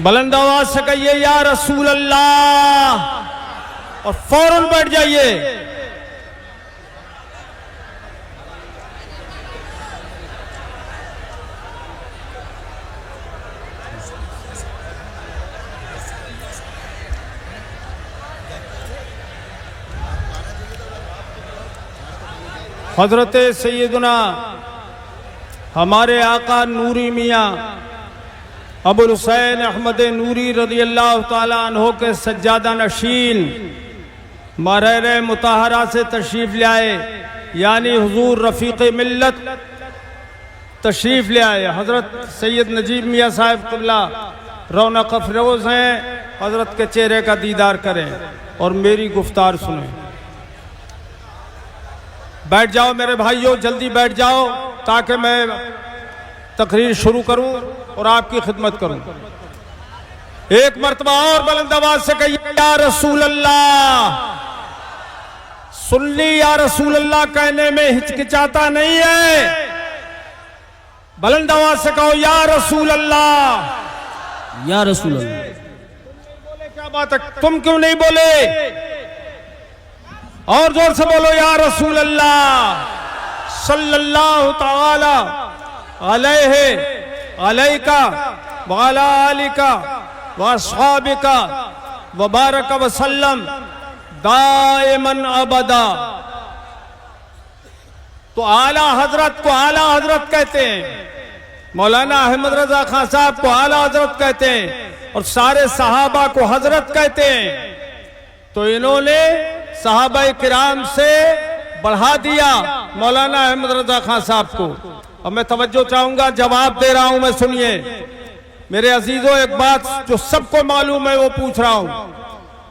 بلند آواز سے کہیے یا رسول اللہ اور فوراً بیٹھ جائیے. حضرت سیدنا ہمارے آقا نوری میاں ابو الحسین احمد نوری رضی اللہ تعالیٰ عنہ کے سجادہ نشین ماریر مطہرہ سے تشریف لے آئے، یعنی حضور رفیق ملت تشریف لے آئے. حضرت سید نجیب میاں صاحب قبلہ رونق افروز ہیں، حضرت کے چہرے کا دیدار کریں اور میری گفتار سنیں. بیٹھ جاؤ میرے بھائیوں، جلدی بیٹھ جاؤ تاکہ میں تقریر شروع کروں اور آپ کی خدمت کروں. ایک مرتبہ اور بلند آواز سے کہیے یا رسول اللہ. سن لی یا رسول اللہ کہنے میں ہچکچاتا نہیں ہے. بلند آواز سے کہو یا رسول اللہ. یا رسول اللہ. بولے کیا بات ہے، تم کیوں نہیں بولے؟ اور زور سے بولو یا رسول اللہ صلی اللہ تعالی علیہ وعلی آلک واصحابک وبارک وسلم دائماً ابدا. تو اعلیٰ حضرت کو اعلیٰ حضرت کہتے ہیں، مولانا احمد رضا خان صاحب کو اعلیٰ حضرت کہتے ہیں، اور سارے صحابہ کو حضرت کہتے ہیں. تو انہوں نے صحابہ کرام سے بڑھا دیا مولانا احمد رضا خان صاحب کو. اب میں توجہ چاہوں گا، جواب دے رہا ہوں میں، سنیے میرے عزیزوں. ایک بات جو سب کو معلوم ہے وہ پوچھ رہا ہوں،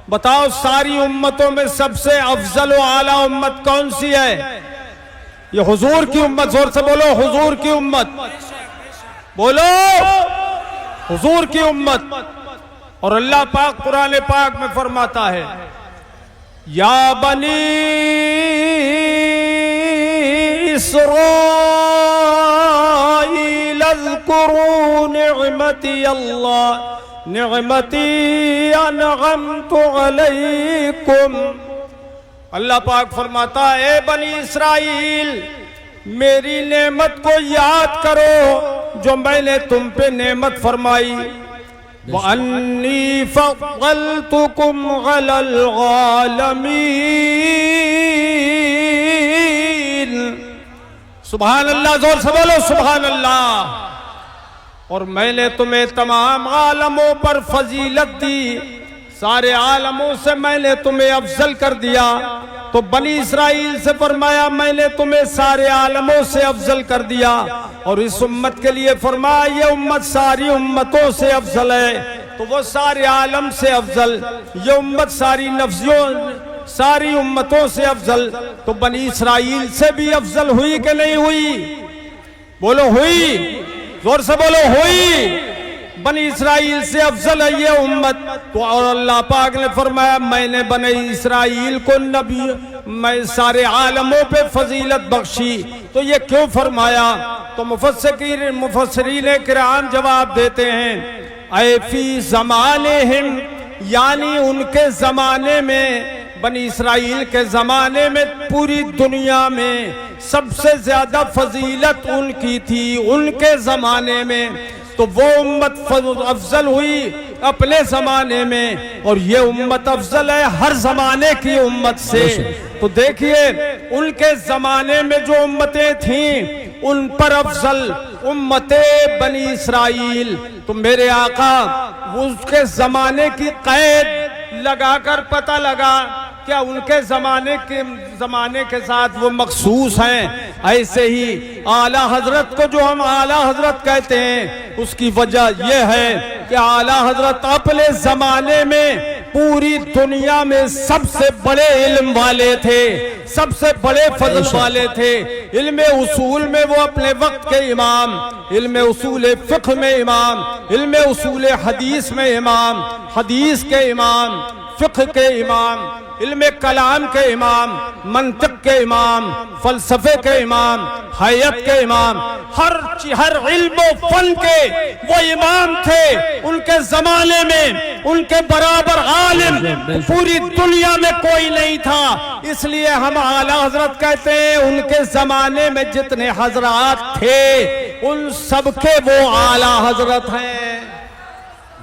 بتاؤ ساری امتوں میں سب سے افضل و اعلیٰ امت کون سی ہے؟ یہ حضور کی امت. زور سے بولو حضور کی امت، بولو حضور کی امت. اور اللہ پاک قرآن پاک میں فرماتا ہے یا بنی اسرائیل اذکروا نعمتی انعمت علیکم. اللہ پاک فرماتا ہے اے بنی اسرائیل میری نعمت کو یاد کرو جو میں نے تم پہ نعمت فرمائی. وَأَنِّي فَضَّلْتُكُمْ عَلَى الْعَالَمِينَ. سبحان اللہ، زور سے بولو سبحان اللہ. اور میں نے تمہیں تمام عالموں پر فضیلت دی، سارے عالموں سے میں نے تمہیں افضل کر دیا. تو بنی اسرائیل سے فرمایا میں نے تمہیں سارے عالموں سے افضل کر دیا، اور اس امت کے لیے فرمایا یہ امت ساری امتوں سے افضل ہے. تو وہ سارے عالم سے افضل، یہ امت ساری نفسیوں ساری امتوں سے افضل. تو بنی اسرائیل سے بھی افضل ہوئی کہ نہیں ہوئی؟ بولو ہوئی، زور سے بولو ہوئی. بنی اسرائیل سے افضل ہے یہ امت. تو اور اللہ پاک نے فرمایا میں نے بنی اسرائیل کو نبی میں سارے عالموں پہ فضیلت بخشی. تو یہ کیوں فرمایا؟ تو مفسرین کرام جواب دیتے ہیں اے فی زمانہم، یعنی ان کے زمانے میں، بنی اسرائیل کے زمانے میں پوری دنیا میں سب سے زیادہ فضیلت ان کی تھی ان کے زمانے میں. تو وہ امت افضل ہوئی اپنے زمانے میں، اور یہ امت افضل ہے ہر زمانے کی امت سے. تو دیکھیے ان کے زمانے میں جو امتیں تھیں ان پر افضل امت بنی اسرائیل. تو میرے آقا اس کے زمانے کی قید لگا کر پتہ لگا کیا ان کے زمانے کے ساتھ وہ مخصوص ہیں. ایسے ہی اعلیٰ حضرت کو جو ہم اعلیٰ حضرت کہتے ہیں اس کی وجہ یہ ہے کہ اعلیٰ حضرت اپنے زمانے میں پوری دنیا میں سب سے بڑے علم والے تھے، سب سے بڑے فضل والے تھے. علم اصول میں وہ اپنے وقت کے امام، علم اصول فقہ میں امام، علم اصول حدیث میں امام، حدیث کے امام، فقہ کے امام. علم کلام کے امام، منطق کے امام، فلسفے کے امام، حیات کے امام، ہر علم و فن کے وہ امام تھے. ان کے زمانے میں ان کے برابر عالم پوری دنیا میں کوئی نہیں تھا. اس لیے ہم اعلیٰ حضرت کہتے ہیں ان کے زمانے میں جتنے حضرات تھے ان سب کے وہ اعلیٰ حضرت ہیں.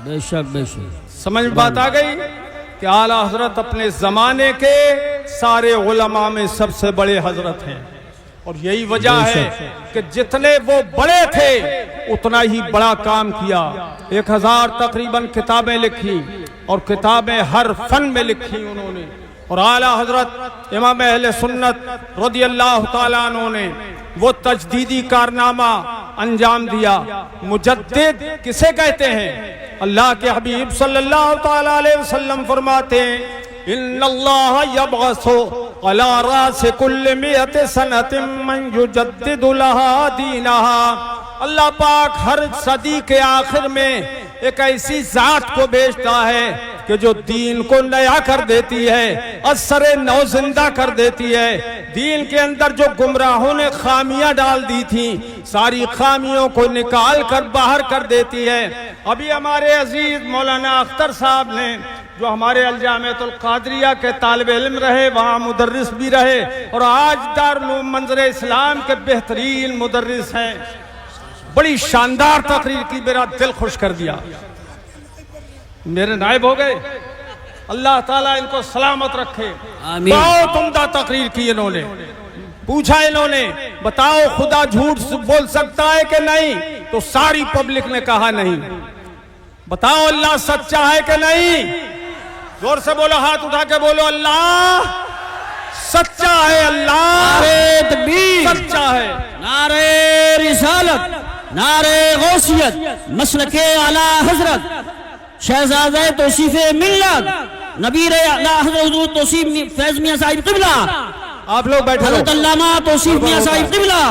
بے شک بے شک. سمجھ بات آ گئی کہ اعلیٰ حضرت اپنے زمانے کے سارے علماء میں سب سے بڑے حضرت ہیں. اور یہی وجہ ہے کہ جتنے وہ بڑے تھے اتنا ہی بڑا کام کیا. 1000 تقریباً کتابیں لکھی اور کتابیں ہر فن میں لکھی انہوں نے. اور اعلیٰ حضرت امام اہل سنت رضی اللہ تعالیٰ عنہ نے وہ تجدیدی کارنامہ انجام دیا. مجدد کسے کہتے ہیں؟ اللہ کے حبیب صلی اللہ تعالیٰ علیہ وسلم فرماتے ہیں ان اللہ یبعث علی راس کل 100 سنۃ من یجدد لها دینہا. اللہ پاک ہر صدی کے آخر میں ایک ایسی ذات کو بھیجتا ہے کہ جو دین کو نیا کر دیتی ہے، اثر نو زندہ کر دیتی ہے. دین کے اندر جو گمراہوں نے خامیاں ڈال دی تھیں ساری خامیوں کو نکال کر باہر کر دیتی ہے. ابھی ہمارے عزیز مولانا اختر صاحب نے جو ہمارے الجامعۃ القادریہ کے طالب علم رہے، وہاں مدرس بھی رہے اور آج دارالعلوم منظر اسلام کے بہترین مدرس ہیں، بڑی شاندار تقریر کی، میرا دل خوش کر دیا. میرے نائب ہو گئے، اللہ تعالیٰ ان کو سلامت رکھے. آمین. بہت عمدہ تقریر کی انہوں نے. پوچھا انہوں نے بتاؤ خدا جھوٹ بول سکتا ہے کہ نہیں؟ تو ساری پبلک نے کہا نہیں. بتاؤ اللہ سچا ہے کہ نہیں؟ زور سے بولو، ہاتھ اٹھا کے بولو اللہ سچا ہے، اللہ نعرہ تکبیر، سچا ہے. نعرہ رسالت، نعرہ غوثیت، مسلک اعلیٰ حضرت شہزادہ توصیف ملت نبیر اعلیٰ حضرت حضور توصیف فیض میاں صاحب قبلہ، آپ لوگ بیٹھے حضرت علامہ توصیف میاں صاحب قبلہ.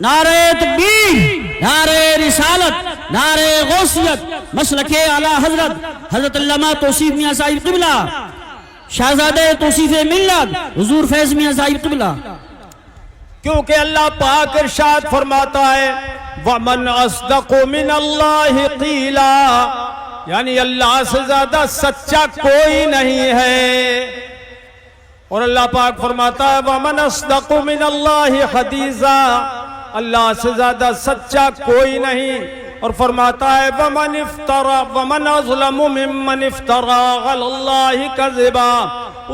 نعرہ تکبیر، نعرہ رسالت، نعرہ غوثیت، مسلک اعلیٰ حضرت حضرت علامہ توصیف میاں صاحب قبلہ، شہزادہ توصیف ملت حضور فیض میاں صاحب قبلہ. کیونکہ اللہ پاک ارشاد فرماتا ہے وَمَنْ أَصْدَقُ مِنَ اللَّهِ قِيلًا، یعنی اللہ سے زیادہ سچا کوئی نہیں ہے. اور اللہ پاک فرماتا ہے وَمَنْ أَصْدَقُ مِنَ اللَّهِ حَدِيثًا، اللہ سے زیادہ سچا کوئی نہیں. اور فرماتا ہے وَمَنْ أَظْلَمُ مِمَّنِ افْتَرَى عَلَى اللَّهِ كَذِبًا،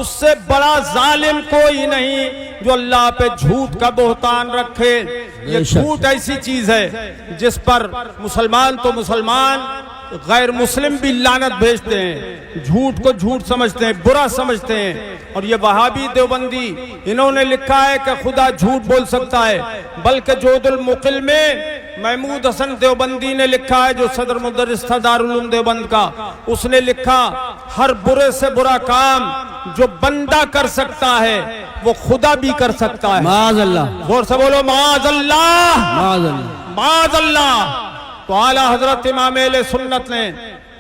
اس سے بڑا ظالم کوئی نہیں جو اللہ پہ جھوٹ کا بہتان رکھے. یہ جھوٹ ایسی چیز ہے جس پر مسلمان تو مسلمان غیر مسلم بھی لعنت بھیجتے ہیں، جھوٹ کو جھوٹ سمجھتے ہیں، برا سمجھتے ہیں. اور یہ وہابی دیوبندی انہوں نے لکھا ہے کہ خدا جھوٹ بول سکتا ہے، بلکہ جود المقل میں محمود حسن دیوبندی نے لکھا ہے جو صدر مدرس تھا دارالعلوم دیوبند کا، اس نے لکھا ہر برے سے برا کام جو بندہ کر سکتا ہے وہ خدا بھی کر سکتا ہے. معاذ اللہ، زور سے بولو معاذ اللہ، معاذ اللہ. معاذ اللہ. تو اعلیٰ حضرت امام اہل سنت نے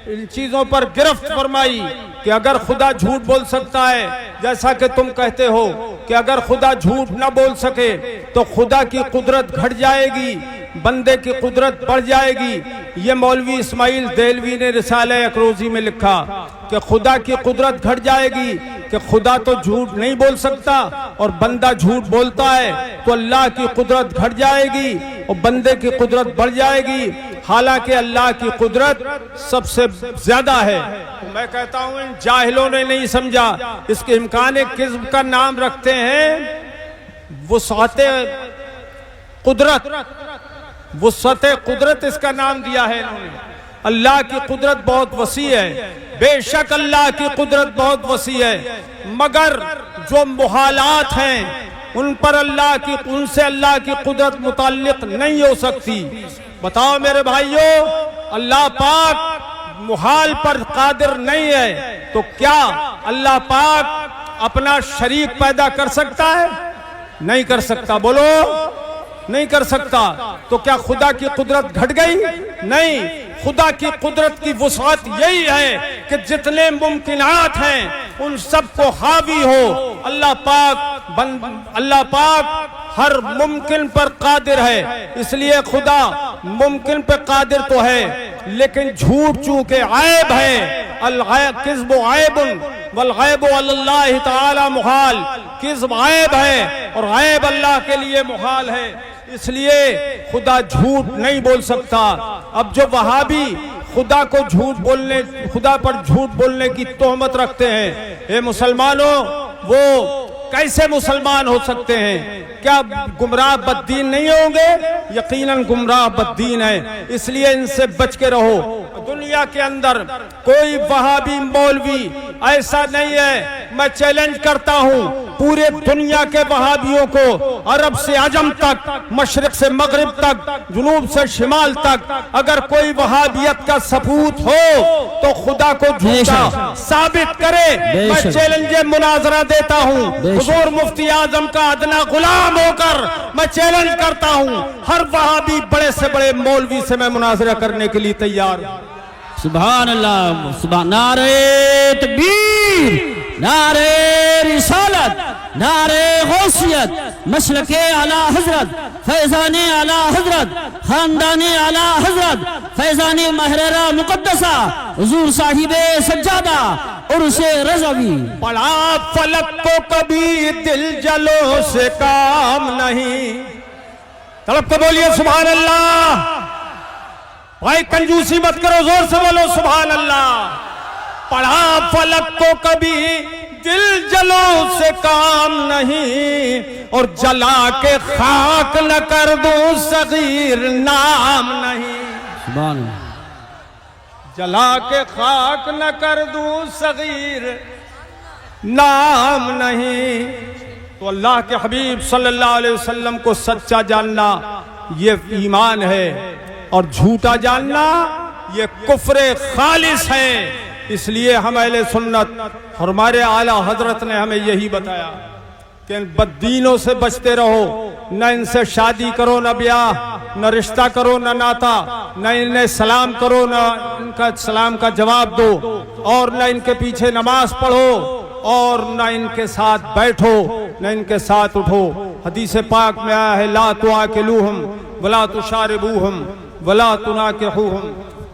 ان چیزوں پر گرفت فرمائی کہ اگر خدا جھوٹ بول سکتا ہے، جیسا کہ تم کہتے ہو کہ اگر خدا جھوٹ نہ بول سکے تو خدا کی قدرت گھٹ جائے گی، بندے کی قدرت بڑھ جائے گی. یہ مولوی اسماعیل دہلوی نے رسالہ اکروزی میں لکھا کہ خدا کی قدرت گھٹ جائے گی کہ خدا تو جھوٹ نہیں بول سکتا اور بندہ جھوٹ بولتا ہے تو اللہ کی قدرت گھٹ جائے گی اور بندے کی قدرت بڑھ جائے گی، حالانکہ اللہ کی قدرت سب سے زیادہ ہے. میں کہتا ہوں ان جاہلوں نے نہیں سمجھا، اس کے امکان کذب کا نام رکھتے ہیں وسعت قدرت، وسعت قدرت اس کا نام دیا ہے انہوں نے. اللہ کی قدرت بہت وسیع ہے، بے شک اللہ کی قدرت بہت وسیع ہے، مگر جو محالات ہیں ان سے اللہ کی قدرت متعلق نہیں ہو سکتی. بتاؤ میرے بھائیو، اللہ پاک محال پر قادر نہیں ہے تو کیا اللہ پاک اپنا شریک پیدا کر سکتا ہے؟ نہیں کر سکتا. بولو نہیں کر سکتا. تو کیا خدا کی قدرت گھٹ گئی؟ نہیں. خدا کی قدرت کی وسعت یہی ہے کہ جتنے ممکنات ہیں ان سب کو حاوی ہو۔ اللہ پاک ہر ممکن پر قادر ہے، اس لیے خدا ممکن پر قادر تو ہے لیکن جھوٹ چونکہ عیب ہے۔ الکذب عیب والغیب علی اللہ تعالی محال، کذب عیب ہے اور غیب اللہ کے لیے محال ہے، اس لیے خدا جھوٹ نہیں بول سکتا۔ اب جو وہابی خدا پر جھوٹ بولنے کی تہمت رکھتے ہیں، اے مسلمانوں وہ کیسے مسلمان ہو سکتے ہیں؟ کیا گمراہ بددین نہیں ہوں گے؟ یقیناً گمراہ بددین ہیں، اس لیے ان سے بچ کے رہو۔ دنیا کے اندر کوئی وہابی مولوی ایسا نہیں ہے، میں چیلنج کرتا ہوں پورے دنیا کے وہابیوں کو، عرب سے عجم تک، مشرق سے مغرب تک، جنوب سے شمال تک، اگر کوئی وہابیت کا ثبوت ہو تو خدا کو جھوٹا ثابت کرے۔ میں چیلنج مناظرہ دیتا ہوں، حضور مفتی اعظم کا ادنا غلام ہو کر میں چیلنج کرتا ہوں، ہر وہابی بڑے سے بڑے مولوی سے میں مناظرہ کرنے کے لیے تیار ہوں۔ سبحان اللہ، سبحان نعرہ تکبیر، نعرہ رسالت، نعرہ غوثیت، مسلک اعلی حضرت، فیضان اعلی حضرت، خاندان اعلی حضرت، فیضان محررہ مقدسہ حضور صاحب سجادہ عرس رضوی۔ پڑھا فلک کو کبھی دل جلوں سے کام نہیں، تڑپ کے بولیے سبحان اللہ۔ بھائی کنجوسی مت کرو، زور سے بولو سبحان اللہ۔ پڑھا فلک کو کبھی دل جلوں سے کام نہیں، اور جلا کے خاک نہ کر دوں صغیر نام نہیں۔ سبحان اللہ۔ جلا کے خاک نہ کر دوں صغیر نام نہیں۔ تو اللہ کے حبیب صلی اللہ علیہ وسلم کو سچا جاننا یہ ایمان ہے، اور جھوٹا جاننا یہ کفر خالص ہے۔ اس لیے ہم اہل سنت اور ہمارے اعلیٰ حضرت نے ہمیں یہی بتایا کہ بددینوں سے بچتے رہو، نہ ان سے شادی کرو، نہ بیاہ، نہ رشتہ کرو، نہ ناتا، نہ انہیں سلام کرو، نہ ان کا سلام کا جواب دو، اور نہ ان کے پیچھے نماز پڑھو، اور نہ ان کے ساتھ بیٹھو، نہ ان کے ساتھ اٹھو۔ حدیث پاک میں آیا ہے لا تواکلوہم ولا تشاربوہم ولا تناکحوہم،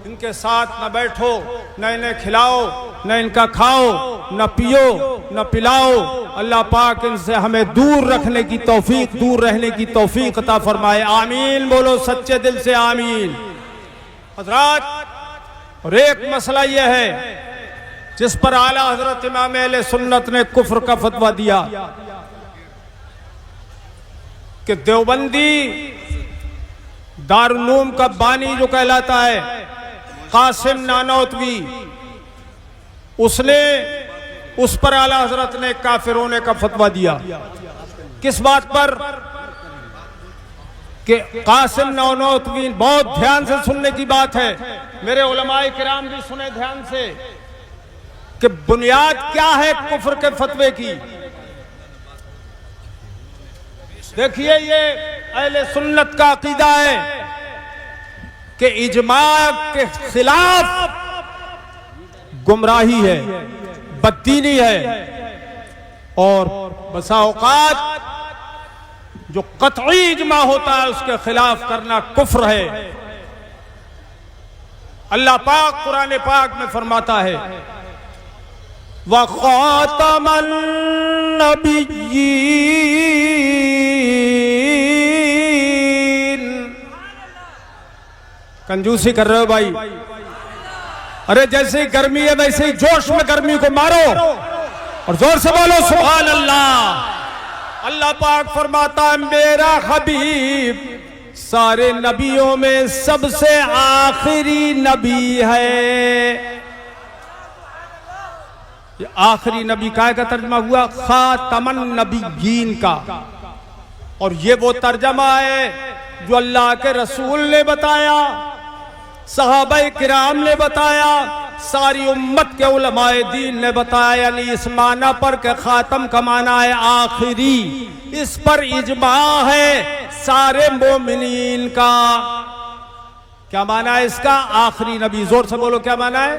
ان کے ساتھ نہ بیٹھو، نہ انہیں کھلاؤ، نہ ان کا کھاؤ، نہ پیو، نہ پلاؤ۔ اللہ پاک ان سے ہمیں دور رکھنے کی توفیق، دور رہنے کی توفیق عطا فرمائے، آمین بولو سچے دل سے آمین۔ حضرات، اور ایک مسئلہ یہ ہے جس پر اعلیٰ حضرت امام اہل سنت نے کفر کا فتویٰ دیا کہ دیوبندی دارالعلوم کا بانی جو کہلاتا ہے قاسم نانوتوی، اس پر اعلیٰ حضرت نے کافر ہونے کا فتویٰ دیا۔ کس بات پر؟ کہ قاسم نانوتوی، بہت دھیان سے سننے کی بات ہے، میرے علماء کرام بھی سنیں دھیان سے، کہ بنیاد کیا ہے کفر کے فتوے کی۔ دیکھیے یہ اہل سنت کا عقیدہ ہے کہ اجماع کے خلاف گمراہی ہے، بددینی ہے، اور بسا اوقات جو قطعی اجماع ہوتا ہے اس کے خلاف کرنا کفر ہے۔ اللہ پاک قرآن پاک میں فرماتا ہے وَخَاتَمَ النَّبِيِّينَ، کنجوسی کر رہے ہو بھائی؟ ارے جیسے ہی گرمی ہے ویسے ہی جوش میں گرمی کو مارو اور زور سے بولو سبحان اللہ۔ اللہ پاک فرماتا ہے میرا حبیب سارے نبیوں میں سب سے آخری نبی ہے۔ یہ آخری نبی کا ترجمہ ہوا خاتم النبیین کا، اور یہ وہ ترجمہ ہے جو اللہ کے رسول نے بتایا، صحابہ کرام نے بتایا، ساری امت کے علماء دین نے بتایا، یعنی اس معنی پر کہ خاتم کا معنی ہے آخری، اس پر اجماع ہے سارے مومنین کا۔ کیا معنی ہے اس کا؟ آخری نبی۔ زور سے بولو کیا معنی ہے؟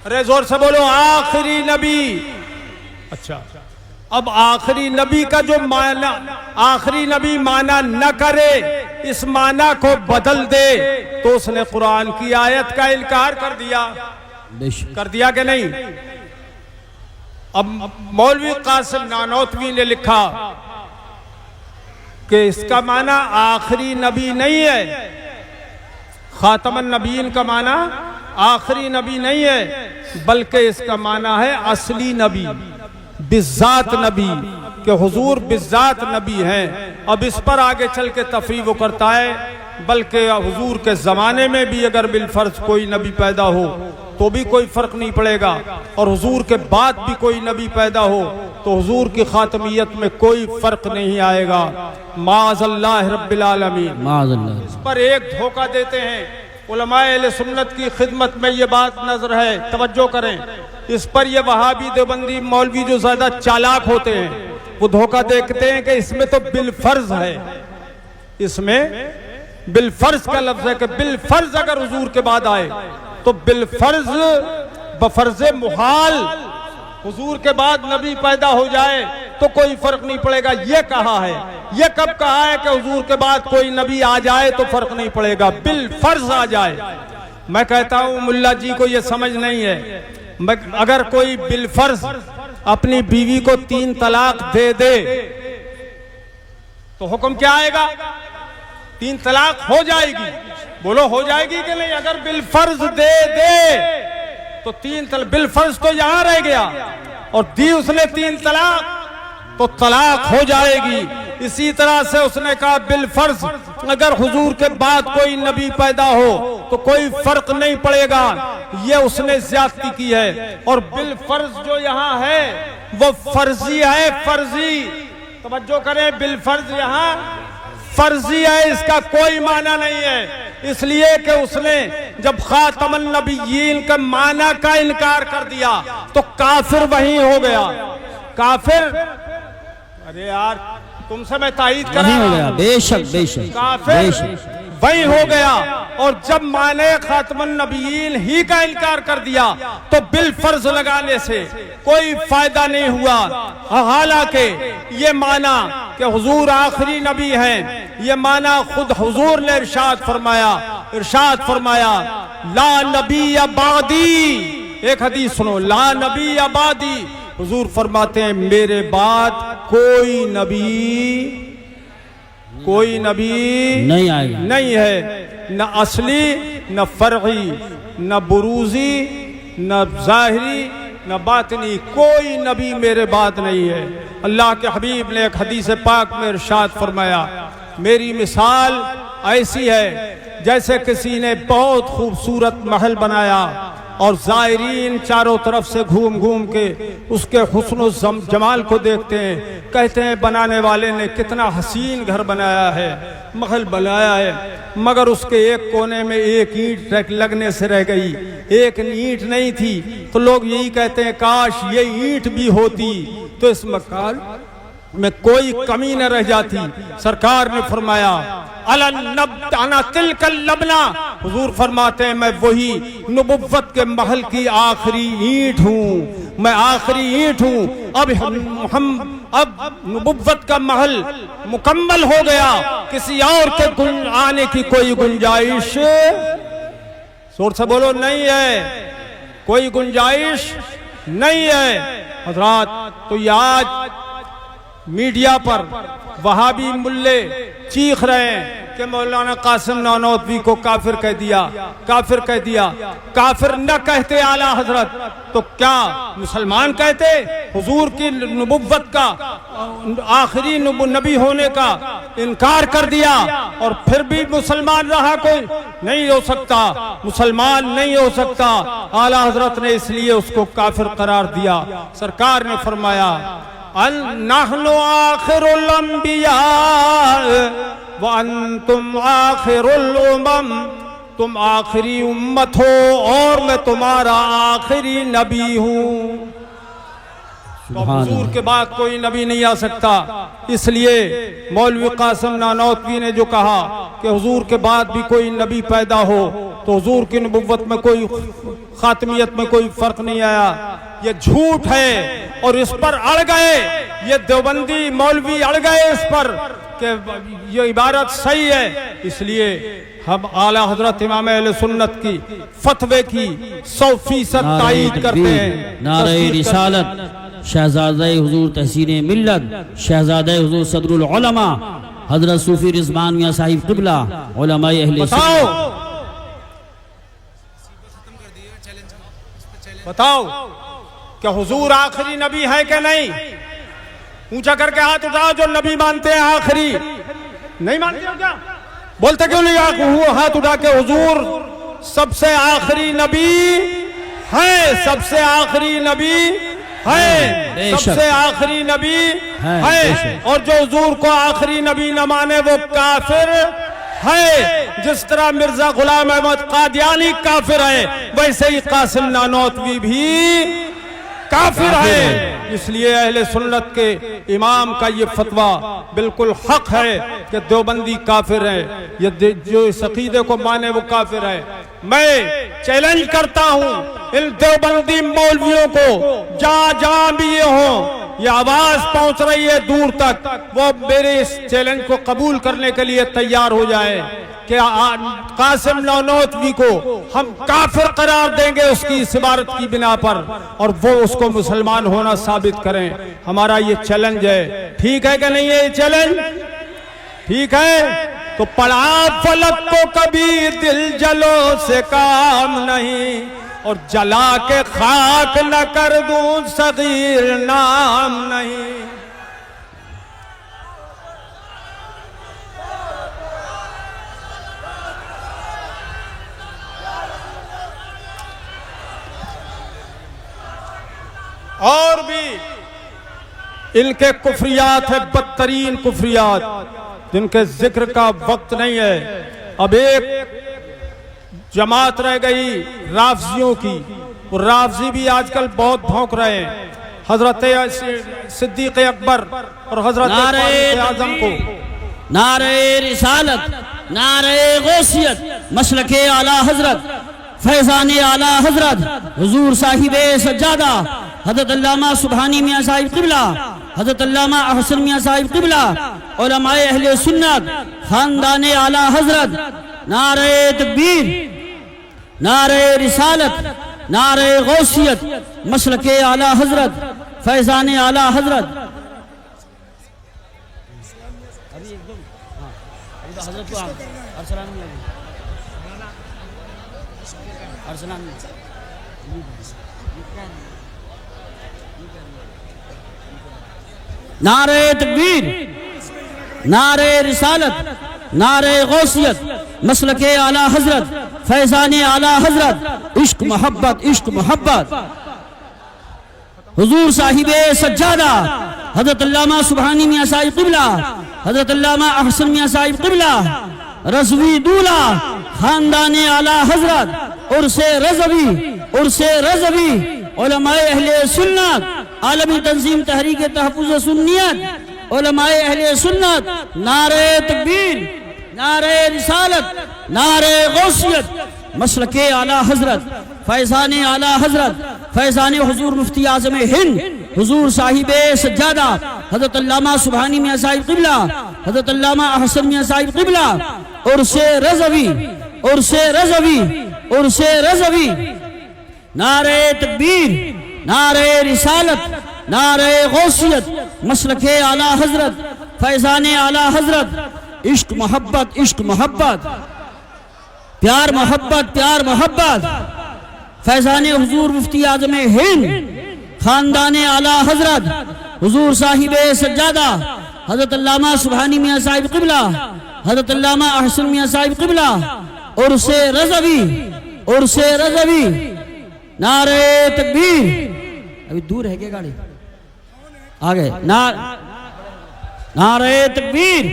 ارے زور سے بولو آخری نبی. اچھا اب آخری نبی کا جو معنی آخری نبی معنی نہ کرے اس معنی کو بدل دے تو اس نے قرآن کی آیت کا انکار کر دیا. کر دیا کہ نہیں؟ اب مولوی قاسم نانوتوی نے لکھا کہ اس کا معنی آخری نبی نہیں ہے. خاتم النبیین کا معنی آخری نبی نہیں ہے بلکہ اس کا معنی ہے اصلی نبی، بالذات نبی، کہ حضور بالذات نبی ہیں. اب اس پر آگے چل کے تفریح وہ کرتا ہے بلکہ حضور کے زمانے میں بھی اگر بالفرض کوئی نبی پیدا ہو تو بھی کوئی فرق نہیں پڑے گا، اور حضور کے بعد بھی کوئی نبی پیدا ہو تو حضور کی خاتمیت میں کوئی فرق نہیں آئے گا. معاذ اللہ رب العالمین. معاذ اللہ. اس پر ایک دھوکہ دیتے ہیں علماء اہل سنت کی خدمت میں یہ بات نظر ہے، توجہ کریں. اس پر یہ وہابی دیوبندی مولوی جو زیادہ چالاک ہوتے ہیں وہ دھوکہ دیکھتے ہیں کہ اس میں تو بالفرض ہے، اس میں بالفرض کا لفظ ہے کہ بالفرض اگر حضور کے بعد آئے تو بالفرض بفرض محال حضور کے بعد نبی پیدا ہو جائے تو کوئی فرق نہیں پڑے گا. یہ کہا ہے، یہ کب کہا ہے کہ حضور کے بعد کوئی نبی آ جائے تو فرق نہیں پڑے گا، بالفرض آ جائے. میں کہتا ہوں ملا جی کو یہ سمجھ نہیں ہے. اگر کوئی بالفرض اپنی بیوی کو 3 طلاق دے دے تو حکم کیا آئے گا؟ 3 طلاق ہو جائے گی. بولو ہو جائے گی کہ نہیں؟ اگر بالفرض دے دے تو 3 طلاق، بالفرض تو یہاں رہ گیا اور دی اس نے 3 طلاق تو طلاق ہو جائے گی. اسی طرح سے اس نے کہا بالفرض اگر حضور کے بعد کوئی نبی پیدا ہو تو کوئی فرق نہیں پڑے گا. یہ اس نے زیادتی کی ہے. اور بالفرض جو یہاں ہے وہ فرضی ہے، فرضی. توجہ کریں، بالفرض یہاں فرضی ہے، اس کا کوئی معنی نہیں ہے. اس لیے کہ اس نے جب خاتم النبیین کا معنی کا انکار کر دیا تو کافر وہیں ہو گیا. کافر، ارے یار تم سے میں تائید کر رہا ہوں، بے شک بے شک کافر وہی ہو گیا. اور جب معنی خاتم النبیین ہی کا انکار کر دیا تو بالفرض لگانے سے کوئی فائدہ نہیں ہوا. حالانکہ یہ معنی کہ حضور آخری نبی ہیں یہ معنی خود حضور نے ارشاد فرمایا لا نبی بعدی. ایک حدیث سنو، لا نبی بعدی. حضور فرماتے ہیں میرے بعد کوئی نبی نہیں آئے گا، نہیں ہے، نہ اصلی نہ فرعی نہ بروزی نہ ظاہری نہ باطنی، کوئی نبی میرے بعد نہیں ہے. اللہ کے حبیب نے ایک حدیث پاک میں ارشاد فرمایا میری مثال ایسی ہے جیسے کسی نے بہت خوبصورت محل بنایا اور زائرین چاروں طرف سے گھوم گھوم کے اس کے حسن و جمال کو دیکھتے ہیں، کہتے ہیں بنانے والے نے کتنا حسین گھر بنایا ہے، محل بنایا ہے، مگر اس کے ایک کونے میں ایک اینٹ لگنے سے رہ گئی، ایک اینٹ نہیں تھی. تو لوگ یہی کہتے ہیں کاش یہ اینٹ بھی ہوتی تو اس مکان میں کوئی کمی نہ رہ جاتی. سرکار نے فرمایا انا تلک اللبنہ، حضور فرماتے ہیں میں وہی نبوت کے محل کی آخری اینٹ ہوں، میں آخری اینٹ ہوں. اب نبوت کا محل مکمل ہو گیا، کسی اور کے آنے کی کوئی گنجائش، زور سے بولو، نہیں ہے، کوئی گنجائش نہیں ہے. حضرات تو یہ آج میڈیا پر وہابی ملے چیخ رہے ہیں کہ مولانا قاسم نانوتوی کو کافر کہہ دیا، کافر کہہ دیا. کافر نہ کہتے اعلیٰ حضرت تو کیا مسلمان کہتے؟ حضور کی نبوت کا، آخری نبی ہونے کا انکار کر دیا اور پھر بھی مسلمان رہا؟ کوئی نہیں ہو سکتا، مسلمان نہیں ہو سکتا. اعلیٰ حضرت نے اس لیے اس کو کافر قرار دیا. سرکار نے فرمایا نحن آخر الانبیاء وانتم آخر الامم، تم آخری امت ہو اور میں تمہارا آخری نبی ہوں. تو حضور کے بعد کوئی نبی نہیں آ سکتا. اس لیے مولوی قاسم نانوتوی نے جو کہا کہ حضور کے بعد بھی کوئی نبی پیدا ہو تو حضور کی نبوت میں کوئی خاتمیت میں کوئی فرق نہیں آیا. یہ جھوٹ ہے اور اس پر اڑ گئے یہ دیوبندی مولوی اڑ گئے اس پر کہ یہ عبارت صحیح ہے. اس لیے ہم اعلی حضرت امام اہل سنت کی فتوے کی 100% تائید کرتے ہیں. نعرہ رسالت شہزادہ حضور تحسین ملت سرزادہ حضور صدر العلماء حضرت صوفی رضوان میاں صاحب قبلہ علماء اہل سنت. بتاؤ کہ حضور آخری نبی ہے کہ نہیں؟ اونچا کر کے ہاتھ اٹھاؤ جو نبی مانتے ہیں آخری. نہیں مانتے ہو کیا؟ بولتے کیوں نہیں ہاتھ اٹھا کے حضور سب سے آخری نبی ہے, سب سے آخری نبی ہے, سب سے آخری نبی ہے. اور جو حضور کو آخری نبی نہ مانے وہ کافر ہے. جس طرح مرزا غلام احمد قادیانی کافر ہے ویسے ہی قاسم نانوتوی بھی کافر ہے. اس لیے اہل سنت کے امام کا یہ فتویٰ بالکل حق ہے کہ دیوبندی کافر ہے. یہ جو اس عقیدے کو مانے وہ کافر ہے. میں چیلنج کرتا ہوں ان دیوبندی مولویوں کو جہاں بھی یہ ہوں, یہ آواز پہنچ رہی ہے دور تک, وہ میرے اس چیلنج کو قبول کرنے کے لیے تیار ہو جائے کہ قاسم نانوتوی کو ہم کافر قرار دیں گے اس کی اس عبارت کی بنا پر, اور وہ اس کو مسلمان ہونا ثابت کریں. ہمارا یہ چیلنج ہے. ٹھیک ہے کہ نہیں ہے یہ چیلنج؟ ٹھیک ہے تو پڑھا فلک کو کبھی دل جلو سے کام نہیں, اور جلا کے خاک نہ کر دوں صغیر نام نہیں. اور بھی ان کے کفریات ہیں, بدترین کفریات جن کے ذکر کا وقت نہیں ہے. اب ایک جماعت رہ گئی رافضیوں کی, اور رافضی بھی آج کل بہت بھونک رہے ہیں حضرت صدیق اکبر اور حضرت فاروق اعظم کو. نعرہ رسالت, نعرہ غوثیت, مسلک اعلی حضرت, فیضان اعلی حضرت حضور صاحب سجادہ حضرت علامہ سبحانی میاں صاحب قبلہ, حضرت علامہ احسن میاں صاحب قبلہ, علماء اہل سنت, خاندان اعلی حضرت. نعرہ تکبیر, نعرہ رسالت, نعرہ غوثیت, مسلک اعلی حضرت, فیضان اعلی حضرت. نعرہ تکبیر, نعرہ رسالت, نعرہ غوثیت, مسلک اعلی حضرت, فیضان اعلی حضرت. عشق محبت, عشق محبت. حضور صاحب سجادہ حضرت علامہ سبحانی میاں صاحب قبلہ, حضرت علامہ احسن میاں صاحب قبلہ, رضوی دولہ, خاندان اعلی حضرت, عرس رضوی, عرس رضوی, علماء اہل سنت, عالمی تنظیم تحریک تحفظ سنیت, علماء اہل سنت. نعرہ تکبیر, نعرہ رسالت, نعرہ غوثیت, مسلک اعلی حضرت, فیضان اعلی حضرت, فیضان حضور مفتی اعظم ہند حضور صاحب سجادہ حضرت علامہ سبحانی میاں صاحب قبلہ, حضرت علامہ احسن میاں صاحب قبلہ, عرس رضوی, عرس رضوی, عرس رضوی. نعرہ تکبیر, نعرہ رسالت, نعرہ غوثیت, مسلک اعلی حضرت, فیضان اعلی حضرت. عشق محبت, عشق محبت, پیار محبت, پیار محبت. فیضان حضور مفتی اعظم ہند, خاندان اعلی حضرت, حضور صاحب سجادہ حضرت علامہ سبحانی میاں صاحب قبلہ, حضرت علامہ احسن میاں صاحب قبلہ, عرس رضوی, عرس رضوی. نعرہ تکبیر. ابھی دور ہے کیا گاڑی؟ آگے. نعرہ تکبیر,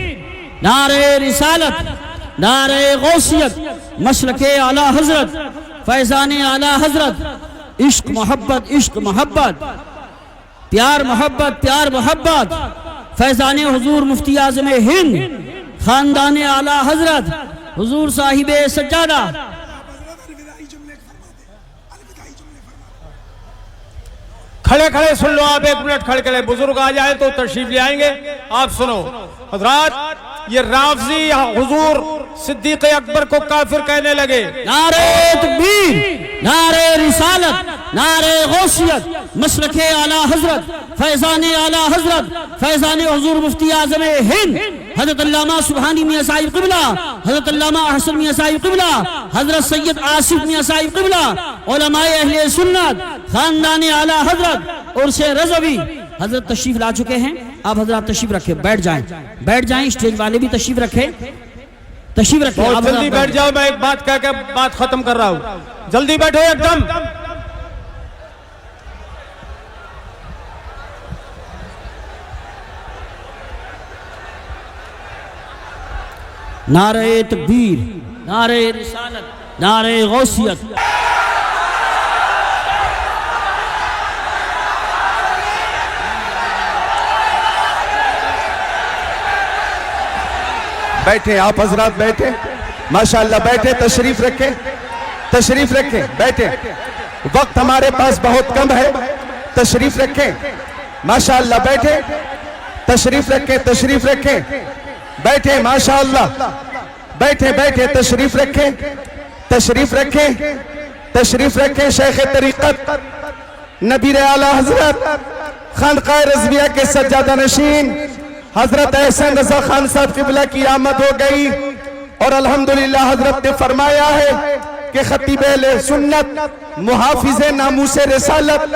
نعرہ رسالت, نعرہ غوثیت, مسلک اعلی حضرت, فیضان اعلی حضرت. عشق محبت, عشق محبت, پیار محبت, پیار محبت. فیضان حضور مفتی اعظم ہند, خاندان اعلی حضرت, حضور صاحب سجادہ کھڑے کھڑے سن لو آپ، 1 منٹ کھڑے کھڑے، بزرگ آ جائیں تو تشریف لے آئیں گے. آپ سنو حضرات، یہ رافضی حضور صدیق اکبر کو کافر کہنے لگے. نعرہ تکبیر، نعرہ رسالت، نعرہ غوثیت، مسلک اعلی حضرت، فیضان اعلی حضرت، فیضان حضور مفتی اعظم ہند حضرت علامہ سبحانی میاں صاحب قبلہ، حضرت علامہ حسن میاں صاحب قبلہ، حضرت سید آصف میاں صاحب قبلہ، علماء اہل سنت، خاندان اعلی حضرت عرس رضوی حضرت تشریف لا چکے ہیں. آپ حضرات تشریف رکھیں، بیٹھ جائیں، بیٹھ جائیں. اسٹیج والے بھی تشریف رکھیں، تشریف رکھیں. بہت جلدی بیٹھ جاؤ، میں ایک بات کہہ کے بات ختم کر رہا ہوں. جلدی بیٹھو ایک دم. نعرہ تکبیر، نعرہ رسالت، نعرہ غوثیت. بیٹھیں آپ حضرات، بیٹھیں ماشاءاللہ، بیٹھیں، تشریف رکھیں، تشریف رکھیں، بیٹھیں. وقت ہمارے پاس بہت کم ہے، تشریف رکھیں ماشاءاللہ، بیٹھیں، تشریف رکھیں، تشریف رکھیں، بیٹھیں ماشاءاللہ، بیٹھیں بیٹھیں، تشریف رکھیں، تشریف رکھیں، تشریف رکھیں. شیخ طریقت نبیر اعلی حضرت خانقاہ رضویہ کے سجادہ نشین حضرت احسن رضا خان صاحب قبلہ کی آمد ہو گئی، اور الحمدللہ حضرت نے فرمایا ہے کہ خطیب اہل سنت، محافظ ناموس رسالت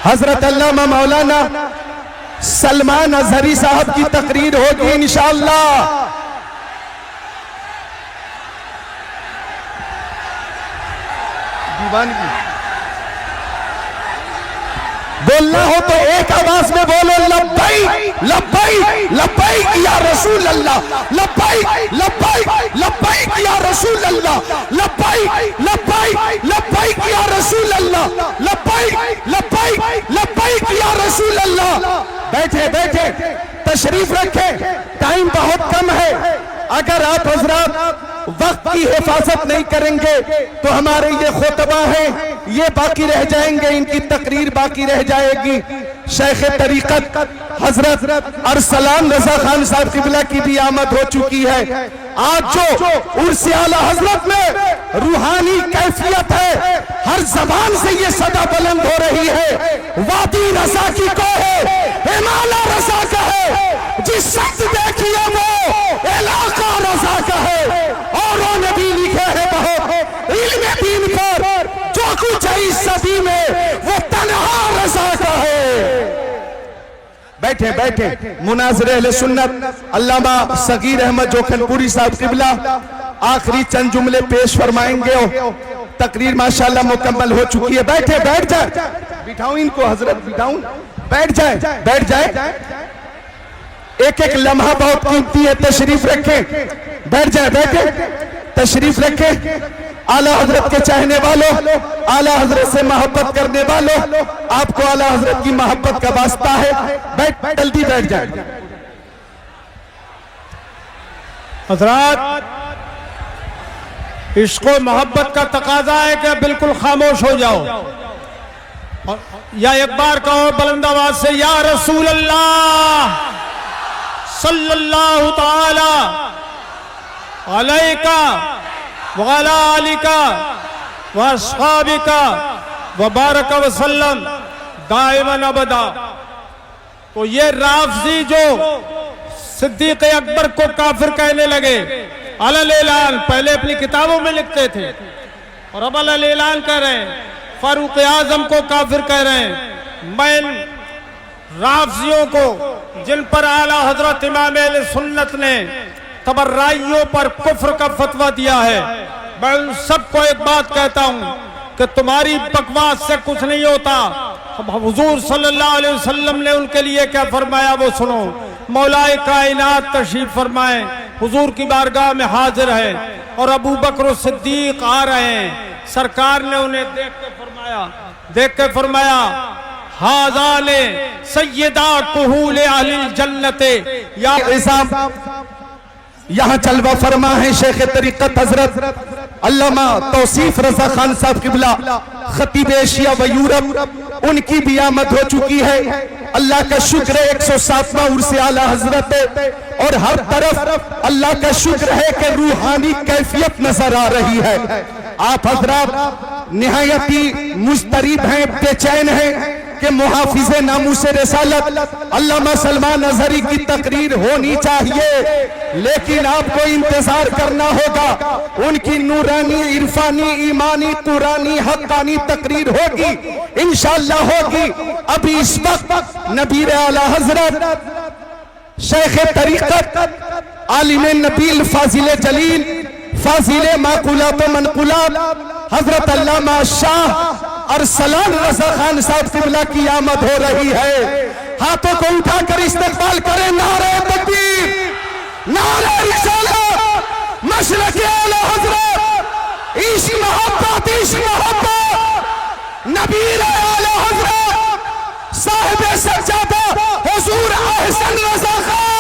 حضرت علامہ مولانا سلمان اظہری صاحب کی تقریر ہوگی انشاءاللہ. دیوان کی بولنا ہو تو ایک آواز میں بولو، لبیک لبیک لبیک یا رسول اللہ، لبیک لبیک لبیک یا رسول اللہ، لبیک لبیک لبیک یا رسول اللہ، لبیک لبیک لبیک یا رسول اللہ. بیٹھے بیٹھے، تشریف رکھیں، ٹائم بہت کم ہے. اگر آپ حضرات وقت کی حفاظت نہیں کریں گے تو ہمارے یہ خطبہ ہیں یہ باقی رہ جائیں گے، ان کی تقریر باقی رہ جائے گی. شیخ طریقت حضرت ارسلان رضا خان صاحب قبلہ کی بھی آمد ہو چکی ہے. آج جو عرس اعلی حضرت میں روحانی کیفیت ہے، ہر زبان سے یہ صدا بلند ہو رہی ہے، وادی رضا کی کوہ ہمالہ رضا کا ہے، جس شخص دیکھیے وہ علاقہ رضا کا ہے. اوروں نے بھی لکھے ہیں بہت علم دین پر، جو کچھ ہے اس صدی میں وہ تنہا رضا کا ہے. بیٹھے بیٹھے، مناظر اہل سنت علامہ صغیر احمد جوکھن پوری صاحب قبلہ آخری چند جملے پیش فرمائیں گے. تقریر ماشاءاللہ مکمل ہو چکی ہے. بیٹھے، بیٹھ جائیں، بٹھاؤں ان کو حضرت، بٹھاؤں، بیٹھ جائیں، بیٹھ جائیں. ایک ایک لمحہ بہت قیمتی ہے، تشریف رکھیں، بیٹھ جائیں، بیٹھیں، تشریف رکھیں. اعلیٰ حضرت کے چاہنے والوں، اعلیٰ حضرت سے محبت کرنے والوں، آپ کو اعلیٰ حضرت کی محبت کا واسطہ ہے، بیٹھ، جلدی بیٹھ جائیں. حضرات، عشق و محبت کا تقاضا ہے کہ بالکل خاموش ہو جاؤ، یا ایک بار کہو بلند آواز سے، یا رسول اللہ صلی اللہ تعالی علیکہ وعلی آلکہ واصحابکہ وبارک وسلم دائما ابدا. تو یہ رافضی جو صدیق اکبر کو کافر کہنے لگے، علی اعلان، پہلے اپنی کتابوں میں لکھتے تھے اور اب علی اعلان کہہ رہے ہیں، فاروق اعظم کو کافر کہہ رہے ہیں. میں ان رافضیوں کو جن پر اعلیٰ حضرت امام اہل سنت نے تبرائیوں پر کفر کا فتویٰ دیا ہے، میں ان سب کو ایک بات کہتا ہوں کہ تمہاری بکواس سے کچھ نہیں ہوتا. حضور صلی اللہ علیہ وسلم نے ان کے لیے کیا فرمایا وہ سنو. مولا کائنات تشریف فرمائیں، حضور کی بارگاہ میں حاضر ہے اور ابو بکر صدیق آ رہے ہیں. سرکار نے انہیں دیکھ کے فرمایا ہاذان سیدا کہول اہل الجنت، یہاں جلوہ فرما ہے شیخ طریقت حضرت علامہ توصیف رضا خان صاحب قبلہ خطیب ایشیا و یورپ، ان کی بھی آمد ہو چکی ہے۔ اللہ کا شکر ہے 107واں عرس اعلیٰ حضرت ہے، اور ہر طرف اللہ کا شکر ہے کہ روحانی کیفیت نظر آ رہی ہے۔ آپ حضرات نہایت ہی مضطرب ہیں، بے چین ہیں کہ محافظ ناموس رسالت علامہ سلمان اظہری کی تقریر ہونی چاہیے، لیکن آپ کو انتظار کرنا ہوگا۔ ان کی نورانی، عرفانی، ایمانی، قرآنی، حقانی تقریر ہوگی، انشاءاللہ ہوگی۔ ابھی اس وقت نبیر اعلیٰ حضرت شیخ طریقت عالم نبیل فاضل جلیل فاضل معقولات و منقولات حضرت علامہ شاہ ارسلان رضا خان صاحب قبلہ کی آمد ہو رہی ہے۔ ہاتھوں کو اٹھا کر استقبال کریں۔ نعرہ تکبیر، نعرہ رسالت، مشرق اعلیٰ حضرت، عشق محبت، عشق محبت، نبیر اعلیٰ حضرت صاحب سجادہ حضور احسن رضا خان۔